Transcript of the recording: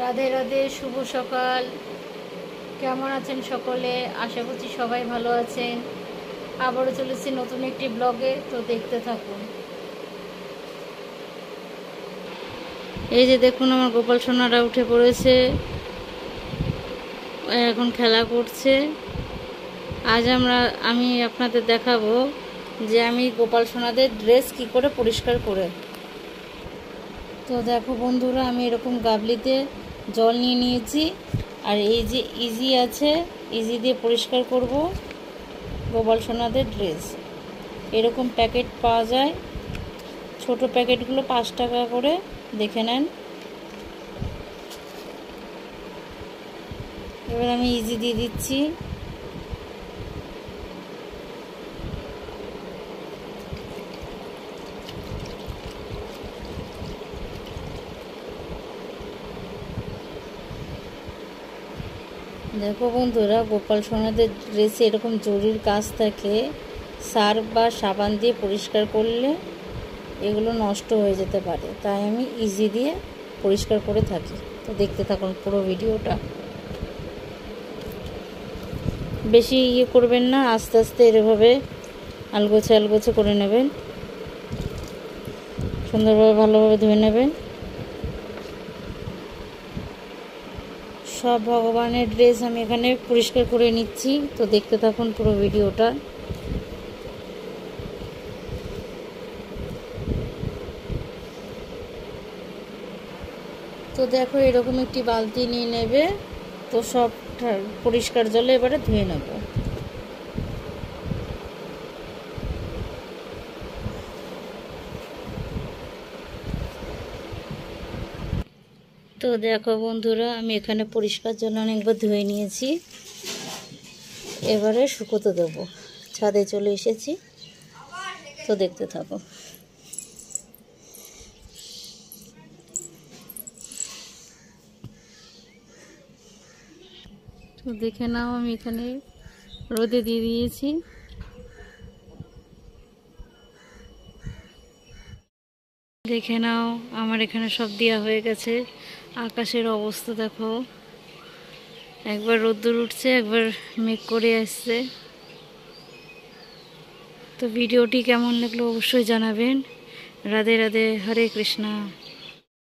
রাধে রাধে, শুভ সকাল। কেমন আছেন সকলে? আশা করছি সবাই ভালো আছেন। আবারও চলেছি নতুন একটি ব্লগে, তো দেখতে থাকুন। এই যে দেখুন, আমার গোপাল সোনারা উঠে পড়েছে, এখন খেলা করছে। আজ আমি আপনাদের দেখাবো যে আমি গোপাল সোনাদের ড্রেস কি করে পরিষ্কার করে। তো দেখো বন্ধুরা, আমি এরকম গাবলিতে জল নিয়ে নিয়েছি, আর এই যে ইজি আছে, ইজি দিয়ে পরিষ্কার করব গোপাল সোনাদের ড্রেস। এরকম প্যাকেট পাওয়া যায়, ছোট প্যাকেটগুলো 5 টাকা করে, দেখে নেন। এবার আমি ইজি দিয়ে দিচ্ছি। দেখো বন্ধুরা, গোপাল সোনাদের ড্রেসে এরকম জরির কাজ থাকে, সার্ফ বা সাবান দিয়ে পরিষ্কার করলে এগুলো নষ্ট হয়ে যেতে পারে, তাই আমি ইজি দিয়ে পরিষ্কার করে থাকি। তো দেখতে থাকুন পুরো ভিডিওটা। বেশি করবেন না, আস্তে আস্তে এভাবে আলগোছে আলগোছে করে নেবেন, সুন্দরভাবে ভালোভাবে ধুয়ে নেবেন। সব ভগবানের ড্রেস আমি এখানে পরিষ্কার করে নিচ্ছি, তো দেখতে থাকুন পুরো ভিডিওটা। তো দেখো, এরকম একটি বালতি নিয়ে নেবে, তো সব পরিষ্কার জলে এবারে ধুয়ে নেব। তো দেখো বন্ধুরা, আমি এখানে পরিষ্কার জল অনেকবার ধুয়ে নিয়েছি, এবারে শুকোতে দেবো। ছাদে চলে এসেছি, তো দেখতে থাকো। তো দেখে নাও, আমি এখানে রোদে দিয়ে দিয়েছি। দেখে নাও, আমার এখানে সব দেওয়া হয়ে গেছে। আকাশের অবস্থা দেখো, একবার রোদ্দুর উঠছে, একবার মেঘ করে আসছে। তো ভিডিওটি কেমন লাগলো অবশ্যই জানাবেন। রাধে রাধে, হরে কৃষ্ণা।